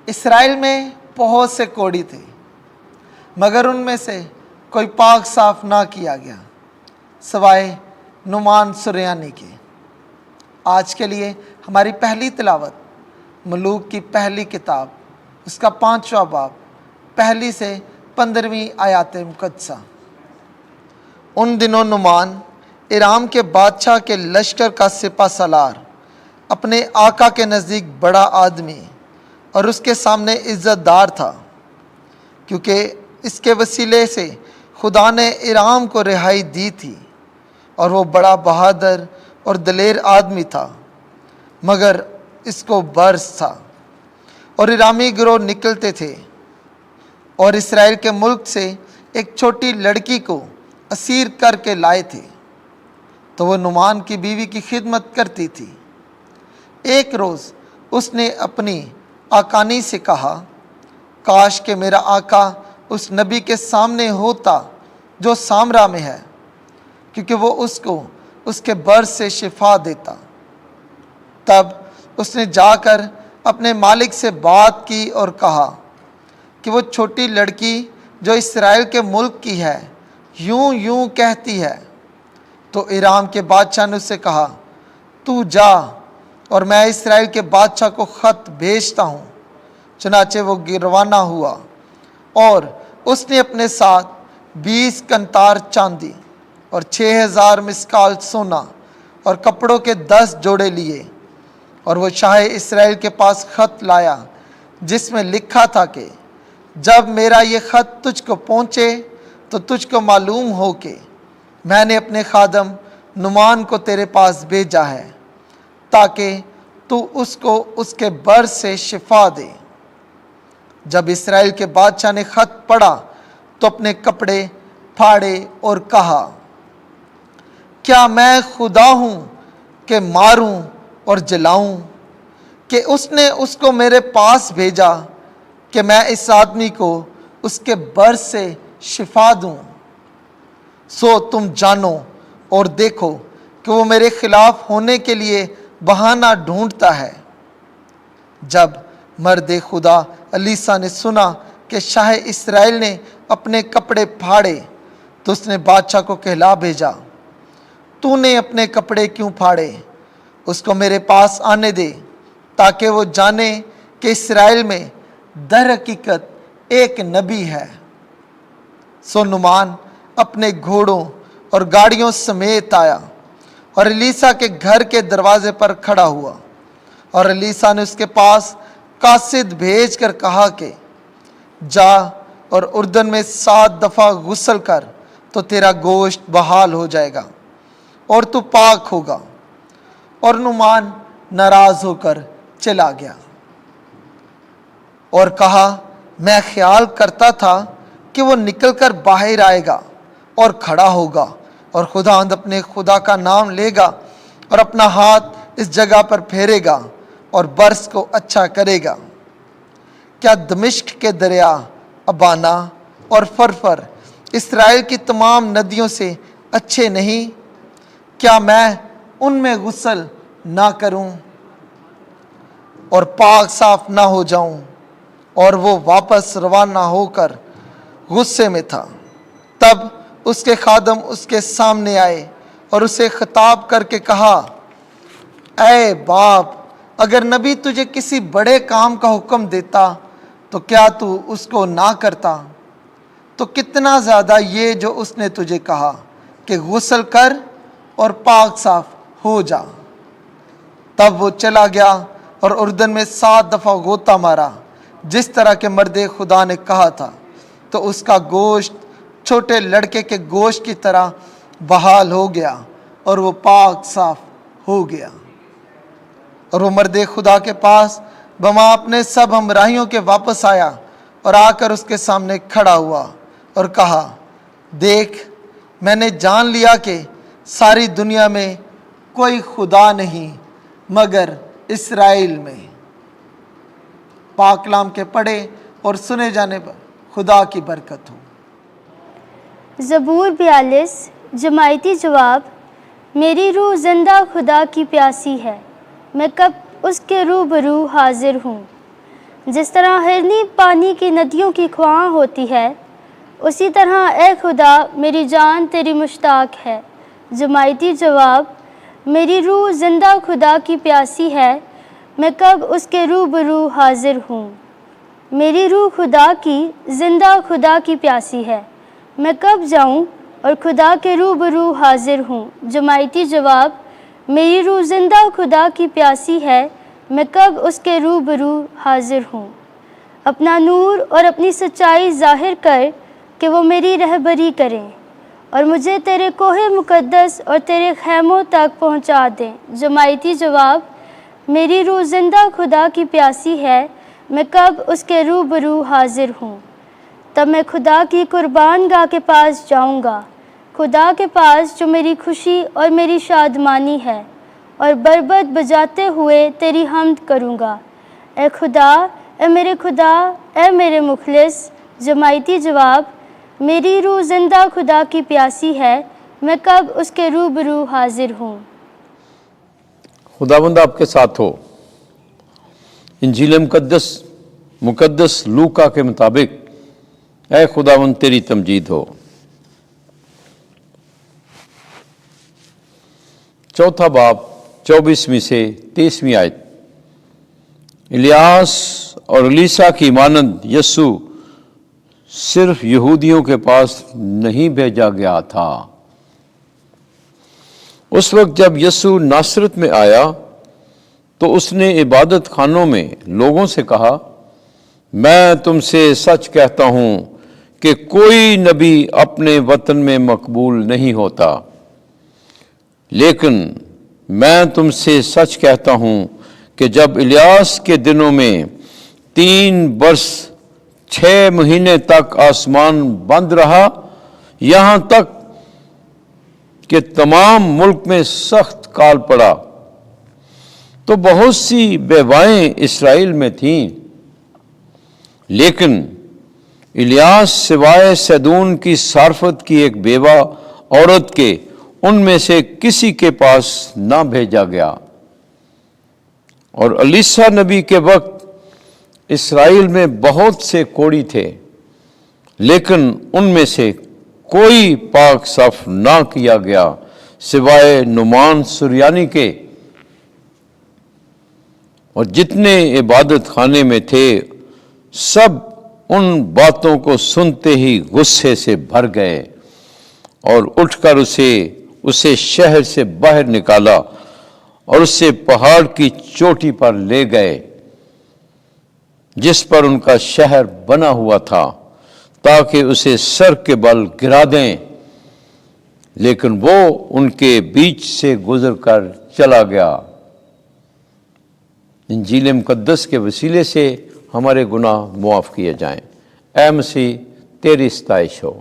اسرائیل میں بہت سے کوڑی تھے، مگر ان میں سے کوئی پاک صاف نہ کیا گیا سوائے نعمان سریانی کے۔ آج کے لیے ہماری پہلی تلاوت ملوک کی پہلی کتاب، اس کا 5واں باب، 1 سے 15 آیات مقدسہ۔ ان دنوں نعمان ارام کے بادشاہ کے لشکر کا سپہ سالار، اپنے آقا کے نزدیک بڑا آدمی اور اس کے سامنے عزت دار تھا، کیونکہ اس کے وسیلے سے خدا نے ارام کو رہائی دی تھی، اور وہ بڑا بہادر اور دلیر آدمی تھا، مگر اس کو برس تھا، اور ارامی گروہ نکلتے تھے اور اسرائیل کے ملک سے ایک چھوٹی لڑکی کو اسیر کر کے لائے تھے، تو وہ نعمان کی بیوی کی خدمت کرتی تھی۔ ایک روز اس نے اپنی آقانی سے کہا، کاش کہ میرا آقا اس نبی کے سامنے ہوتا جو سامرا میں ہے، کیونکہ وہ اس کو اس کے برس سے شفا دیتا۔ تب اس نے جا کر اپنے مالک سے بات کی اور کہا کہ وہ چھوٹی لڑکی جو اسرائیل کے ملک کی ہے یوں یوں کہتی ہے۔ تو ارام کے بادشاہ نے اس سے کہا، تو جا اور میں اسرائیل کے بادشاہ کو خط بھیجتا ہوں۔ چنانچہ وہ روانہ ہوا، اور اس نے اپنے ساتھ 20 کنتار چاندی اور 6000 مسکال سونا اور کپڑوں کے 10 جوڑے لیے، اور وہ شاہ اسرائیل کے پاس خط لایا جس میں لکھا تھا کہ جب میرا یہ خط تجھ کو پہنچے تو تجھ کو معلوم ہو کہ میں نے اپنے خادم نعمان کو تیرے پاس بھیجا ہے، تاکہ تو اس کو اس کے برس سے شفا دے۔ جب اسرائیل کے بادشاہ نے خط پڑھا تو اپنے کپڑے پھاڑے اور کہا، کیا میں خدا ہوں کہ ماروں اور جلاؤں، کہ اس نے اس کو میرے پاس بھیجا کہ میں اس آدمی کو اس کے برس سے شفا دوں۔ سو تم جانو اور دیکھو کہ وہ میرے خلاف ہونے کے لیے بہانہ ڈھونڈتا ہے۔ جب مرد خدا الیسا نے سنا کہ شاہ اسرائیل نے اپنے کپڑے پھاڑے تو اس نے بادشاہ کو کہلا بھیجا، تو نے اپنے کپڑے کیوں پھاڑے؟ اس کو میرے پاس آنے دے، تاکہ وہ جانے کہ اسرائیل میں در حقیقت ایک نبی ہے۔ سو نعمان اپنے گھوڑوں اور گاڑیوں سمیت آیا اور الیسا کے گھر کے دروازے پر کھڑا ہوا، اور الیسا نے اس کے پاس قاصد بھیج کر کہا کہ جا اور اردن میں 7 دفعہ غسل کر تو تیرا گوشت بحال ہو جائے گا اور تو پاک ہوگا۔ اور نعمان ناراض ہو کر چلا گیا اور کہا، میں خیال کرتا تھا کہ وہ نکل کر باہر آئے گا اور کھڑا ہوگا اور خداوند اپنے خدا کا نام لے گا اور اپنا ہاتھ اس جگہ پر پھیرے گا اور برس کو اچھا کرے گا۔ کیا دمشق کے دریا ابانا اور فرفر اسرائیل کی تمام ندیوں سے اچھے نہیں؟ کیا میں ان میں غسل نہ کروں اور پاک صاف نہ ہو جاؤں؟ اور وہ واپس روانہ ہو کر غصے میں تھا۔ تب اس کے خادم اس کے سامنے آئے اور اسے خطاب کر کے کہا، اے باپ، اگر نبی تجھے کسی بڑے کام کا حکم دیتا تو کیا تو اس کو نہ کرتا؟ تو کتنا زیادہ یہ جو اس نے تجھے کہا کہ غسل کر اور پاک صاف ہو جا۔ تب وہ چلا گیا اور اردن میں 7 دفعہ غوطہ مارا، جس طرح کے مرد خدا نے کہا تھا، تو اس کا گوشت چھوٹے لڑکے کے گوشت کی طرح بحال ہو گیا اور وہ پاک صاف ہو گیا۔ اور وہ مرد خدا کے پاس بما اپنے سب ہمراہیوں کے واپس آیا اور آ کر اس کے سامنے کھڑا ہوا اور کہا، دیکھ، میں نے جان لیا کہ ساری دنیا میں کوئی خدا نہیں مگر اسرائیل میں۔ پاک کلام کے پڑھے اور سنے جانے پر خدا کی برکت ہو۔ زبور 42 جماعتی جواب۔ میری روح زندہ خدا کی پیاسی ہے، میں کب اس کے روبرو حاضر ہوں۔ جس طرح ہرنی پانی کی ندیوں کی خواہاں ہوتی ہے، اسی طرح اے خدا میری جان تیری مشتاق ہے۔ جماعتی جواب: میری روح زندہ خدا کی پیاسی ہے، میں کب اس کے روبرو حاضر ہوں۔ میری روح خدا کی، زندہ خدا کی پیاسی ہے، میں کب جاؤں اور خدا کے روبرو حاضر ہوں۔ جماعتی جواب: میری روح زندہ خدا کی پیاسی ہے، میں کب اس کے روبرو حاضر ہوں۔ اپنا نور اور اپنی سچائی ظاہر کر کہ وہ میری رہبری کریں اور مجھے تیرے کوہ مقدس اور تیرے خیموں تک پہنچا دیں۔ جماعتی جواب: میری روح زندہ خدا کی پیاسی ہے، میں کب اس کے روبرو حاضر ہوں۔ تب میں خدا کی قربان گاہ کے پاس جاؤں گا، خدا کے پاس جو میری خوشی اور میری شادمانی ہے، اور بربط بجاتے ہوئے تیری حمد کروں گا۔ اے خدا، اے میرے خدا، اے میرے مخلص۔ جماعتی جواب: میری روح زندہ خدا کی پیاسی ہے، میں کب اس کے روبرو حاضر ہوں۔ خداوند آپ کے ساتھ ہو۔ انجیل مقدس لوکا کے مطابق اے خداوند تیری تمجید ہو۔ چوتھا باب 24ویں سے 23ویں آیت۔ الیاس اور الیسا کی مانند یسوع صرف یہودیوں کے پاس نہیں بھیجا گیا تھا۔ اس وقت جب یسوع ناصرت میں آیا تو اس نے عبادت خانوں میں لوگوں سے کہا، میں تم سے سچ کہتا ہوں کہ کوئی نبی اپنے وطن میں مقبول نہیں ہوتا، لیکن میں تم سے سچ کہتا ہوں کہ جب الیاس کے دنوں میں 3 برس 6 مہینے تک آسمان بند رہا، یہاں تک کہ تمام ملک میں سخت کال پڑا، تو بہت سی بیوائیں اسرائیل میں تھیں، لیکن الیاس سوائے سیدون کی صارفت کی ایک بیوہ عورت کے ان میں سے کسی کے پاس نہ بھیجا گیا۔ اور الیسا نبی کے وقت اسرائیل میں بہت سے کوڑی تھے، لیکن ان میں سے کوئی پاک صف نہ کیا گیا سوائے نعمان سریانی کے، اور جتنے عبادت خانے میں تھے سب ان باتوں کو سنتے ہی غصے سے بھر گئے اور اٹھ کر اسے شہر سے باہر نکالا اور اسے پہاڑ کی چوٹی پر لے گئے جس پر ان کا شہر بنا ہوا تھا، تاکہ اسے سر کے بل گرا دیں، لیکن وہ ان کے بیچ سے گزر کر چلا گیا۔ انجیل مقدس کے وسیلے سے ہمارے گناہ معاف کیے جائیں۔ اے مسیح تیری ستائش ہو۔